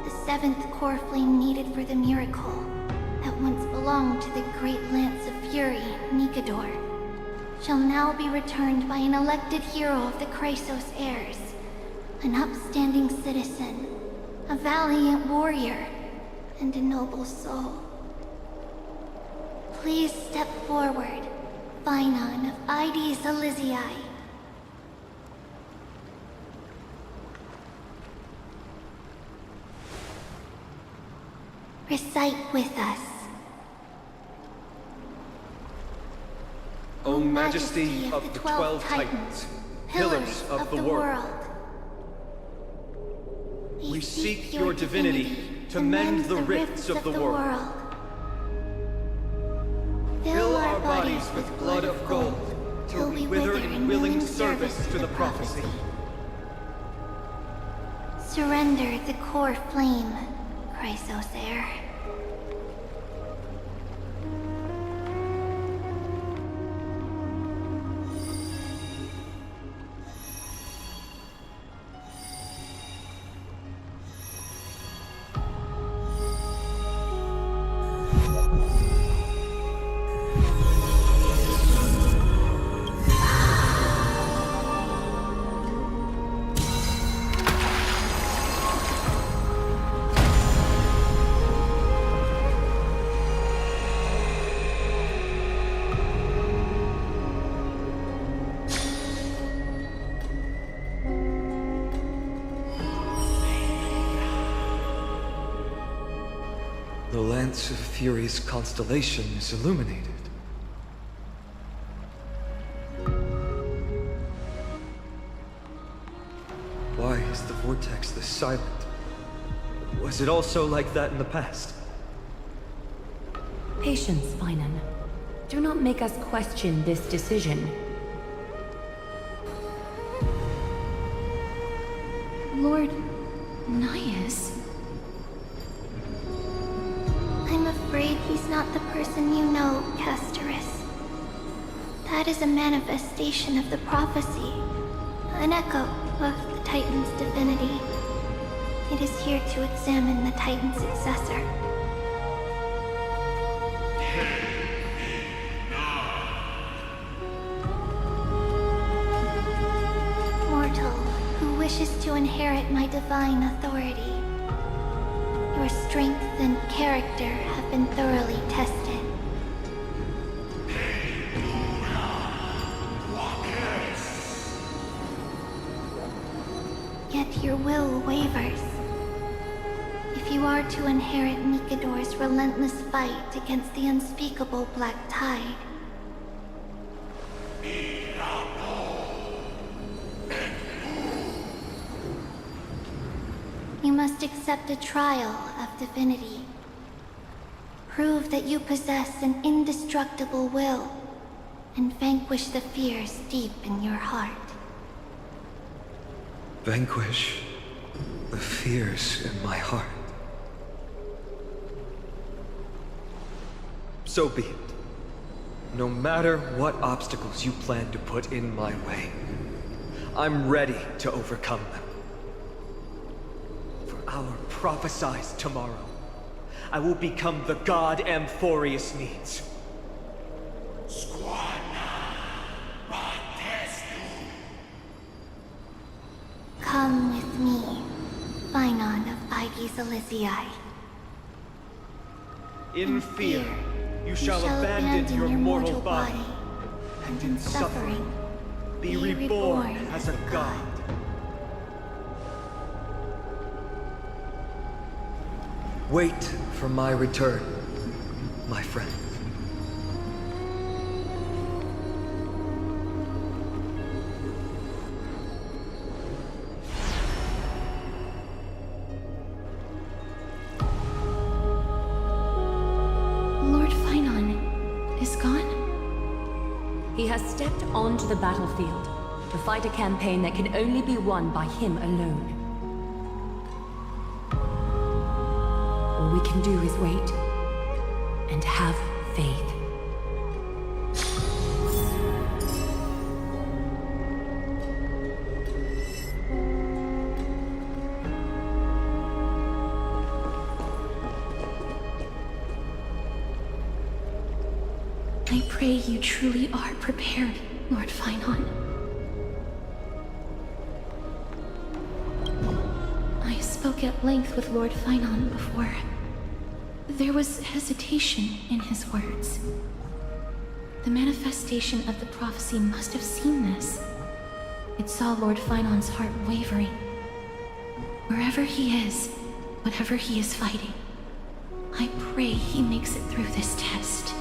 S2: The seventh core flame needed for the miracle that once belonged to the great Lance of Fury, Nikodor, shall now be returned by an elected hero of the Chrysos heirs, an upstanding citizen, a valiant warrior, and a noble soul. Please step forward, Paean of Ides Elysiae. Recite with us.
S5: O Majesty of the 12 Titans, pillars of the world, we seek your divinity to mend the rifts of the world. Fill our bodies with blood of gold, till we wither in willing service to the prophecy.
S2: Surrender the core flame, Chrysos heir.
S5: The Lance of Fury's constellation is illuminated. Why is the vortex this silent? Was it also like that in the past?
S9: Patience, Paean. Do not make us question this decision.
S2: Lord Nias? I'm afraid he's not the person you know, Caceres. That is a manifestation of the prophecy, an echo of the Titan's divinity. It is here to examine the Titan's successor. Mortal who wishes to inherit my divine authority. Your strength and character have been thoroughly tested. Yet your will wavers. If you are to inherit Nikador's relentless fight against the unspeakable Black Tide, you must accept a trial of divinity. Prove that you possess an indestructible will, and vanquish the fears deep in your heart.
S5: Vanquish the fears in my heart. So be it. No matter what obstacles you plan to put in my way, I'm ready to overcome them. For our prophesied tomorrow, I will become the god Amphorius needs.
S2: Come with me, Paean of Aegis Elysiae.
S5: In fear, you shall abandon your mortal body,
S2: and in suffering,
S5: be reborn as a god. Wait for my return, my friend.
S2: Lord Paean is gone?
S9: He has stepped onto the battlefield to fight a campaign that can only be won by him alone. All we can do is wait and have faith.
S2: I pray you truly are prepared, Lord Paean. I spoke at length with Lord Paean before. There was hesitation in his words. The manifestation of the prophecy must have seen this. It saw Lord Paean's heart wavering. Wherever he is, whatever he is fighting, I pray he makes it through this test.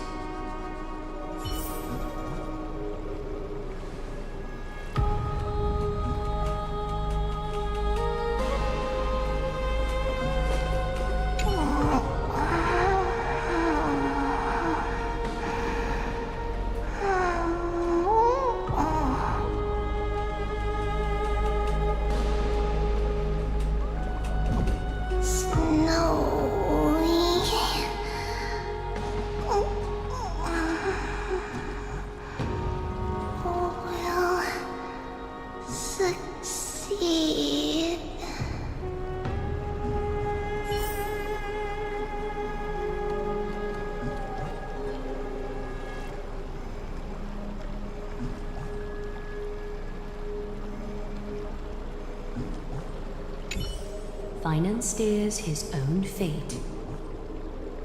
S9: Paean steers his own fate.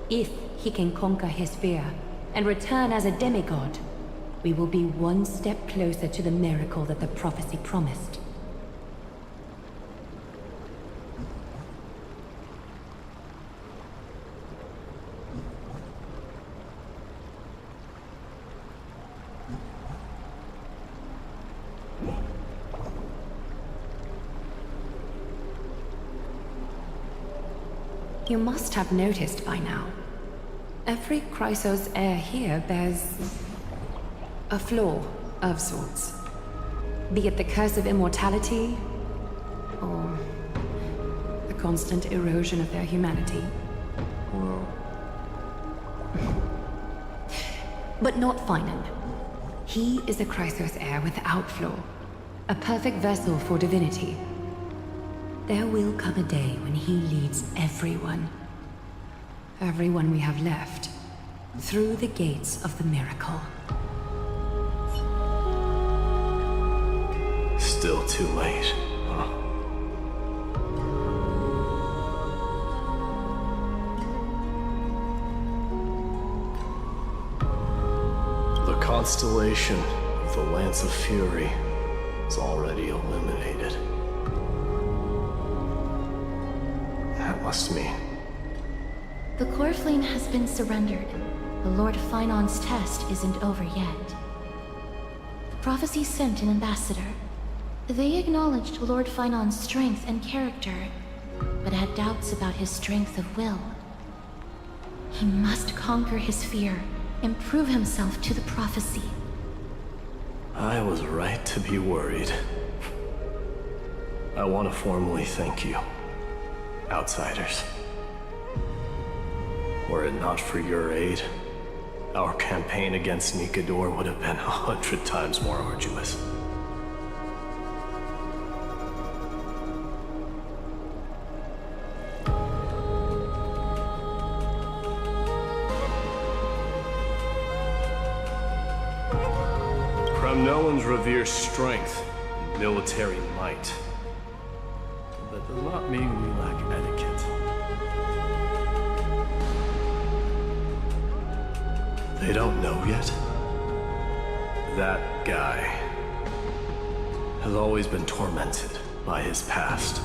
S9: If he can conquer his fear and return as a demigod, we will be one step closer to the miracle that the prophecy promised. You must have noticed by now. Every Chrysos heir here bears a flaw of sorts. Be it the curse of immortality, or the constant erosion of their humanity, or... But not Paean. He is a Chrysos heir without flaw, a perfect vessel for divinity. There will come a day when he leads everyone we have left, through the gates of the miracle.
S3: Still too late, huh? constellation of the Lance of Fury is already eliminated. That must mean...
S2: The core flame has been surrendered. The Lord Finon's test isn't over yet. The prophecy sent an ambassador. They acknowledged Lord Finon's strength and character, but had doubts about his strength of will. He must conquer his fear and prove himself to the prophecy.
S3: I was right to be worried. I want to formally thank you, outsiders. Were it not for your aid, our campaign against Nikador would have been 100 times more arduous. Kremnoans revere strength and military might. That does not mean we lack etiquette. They don't know yet? That guy has always been tormented by his past.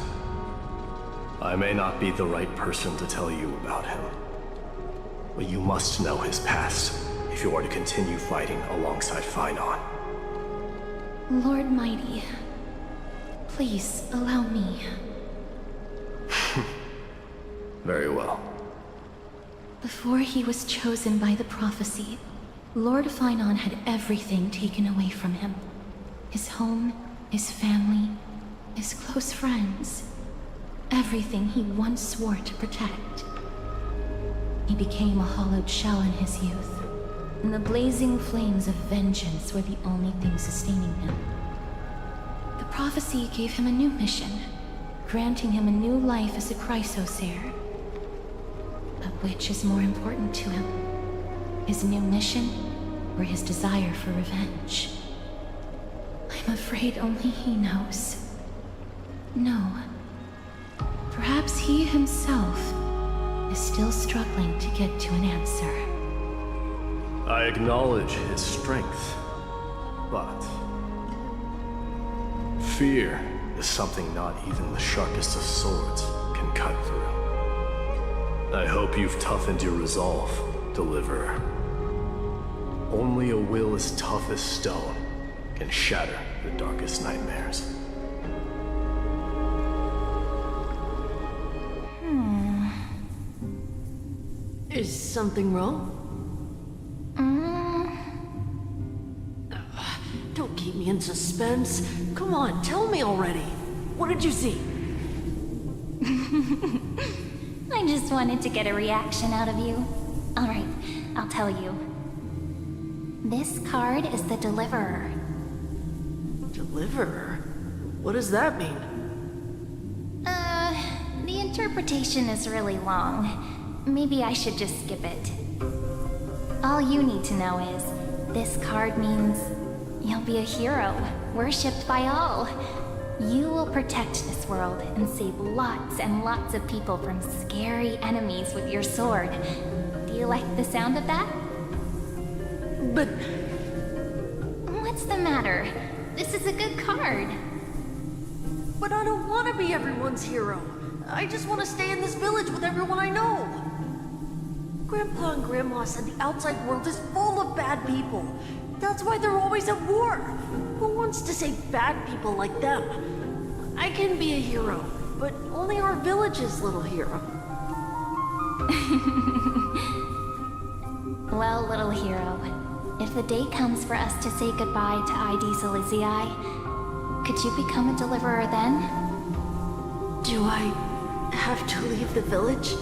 S3: I may not be the right person to tell you about him, but you must know his past if you are to continue fighting alongside Finon.
S2: Lord Mighty, please allow me.
S3: Very well.
S2: Before he was chosen by the prophecy, Lord Finon had everything taken away from him. His home, his family, his close friends. Everything he once swore to protect. He became a hollowed shell in his youth, and the blazing flames of vengeance were the only thing sustaining him. The prophecy gave him a new mission, granting him a new life as a Chrysos heir. But which is more important to him? His new mission, or his desire for revenge? I'm afraid only he knows. No. Perhaps he himself is still struggling to get to an answer.
S3: I acknowledge his strength, but fear is something not even the sharpest of swords can cut through. I hope you've toughened your resolve, Deliverer. Only a will as tough as stone can shatter the darkest nightmares.
S10: Is something wrong? Don't keep me in suspense. Come on, tell me already. What did you see?
S1: I just wanted to get a reaction out of you. Alright, I'll tell you. This card is the Deliverer.
S10: Deliverer? What does that mean?
S1: The interpretation is really long. Maybe I should just skip it. All you need to know is, this card means you'll be a hero, worshipped by all. You will protect this world and save lots and lots of people from scary enemies with your sword. Do you like the sound of that?
S10: But...
S1: What's the matter? This is a good card.
S10: But I don't want to be everyone's hero. I just want to stay in this village with everyone I know. Grandpa and Grandma said the outside world is full of bad people. That's why they're always at war. Who wants to save bad people like them? I can be a hero, but only our village's little hero.
S1: Well, little hero, if the day comes for us to say goodbye to ID Silizii, could you become a deliverer then?
S10: Do I have to leave the village?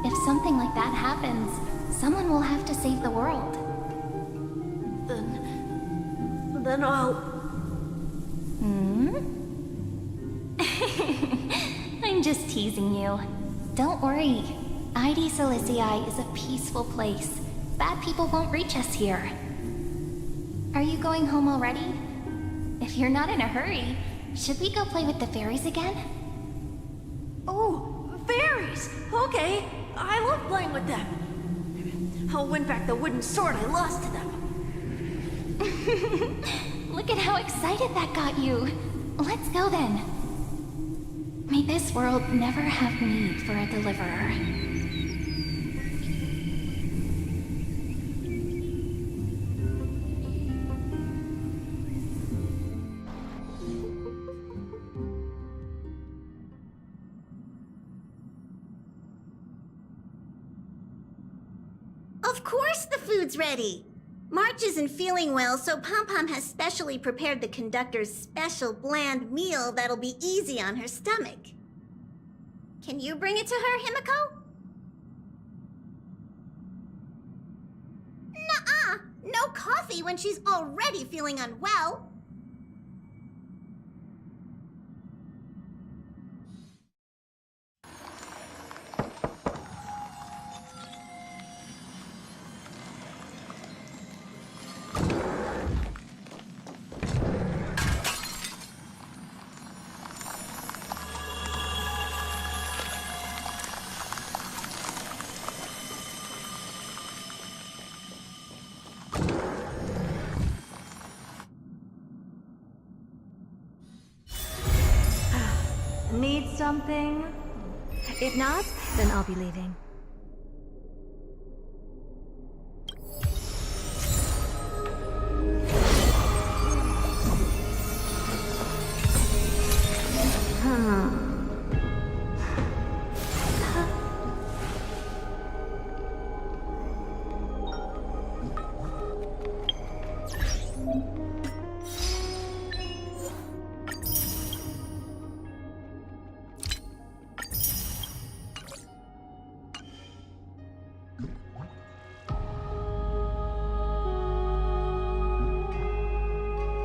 S1: If something like that happens, someone will have to save the world.
S10: Then I'll...
S1: I'm just teasing you. Don't worry. ID Silizii is a peaceful place. Bad people won't reach us here. Are you going home already? If you're not in a hurry, should we go play with the fairies again?
S10: Oh, fairies! Okay, I love playing with them. I'll win back the wooden sword I lost to them.
S2: Look at how excited that got you. Let's go then. May this world never have need for a deliverer.
S11: Of course the food's ready! March isn't feeling well, so Pom-Pom has specially prepared the conductor's special bland meal that'll be easy on her stomach. Can you bring it to her, Himiko? Nuh-uh! No coffee when she's already feeling unwell!
S6: Need something? If not, then I'll be leaving.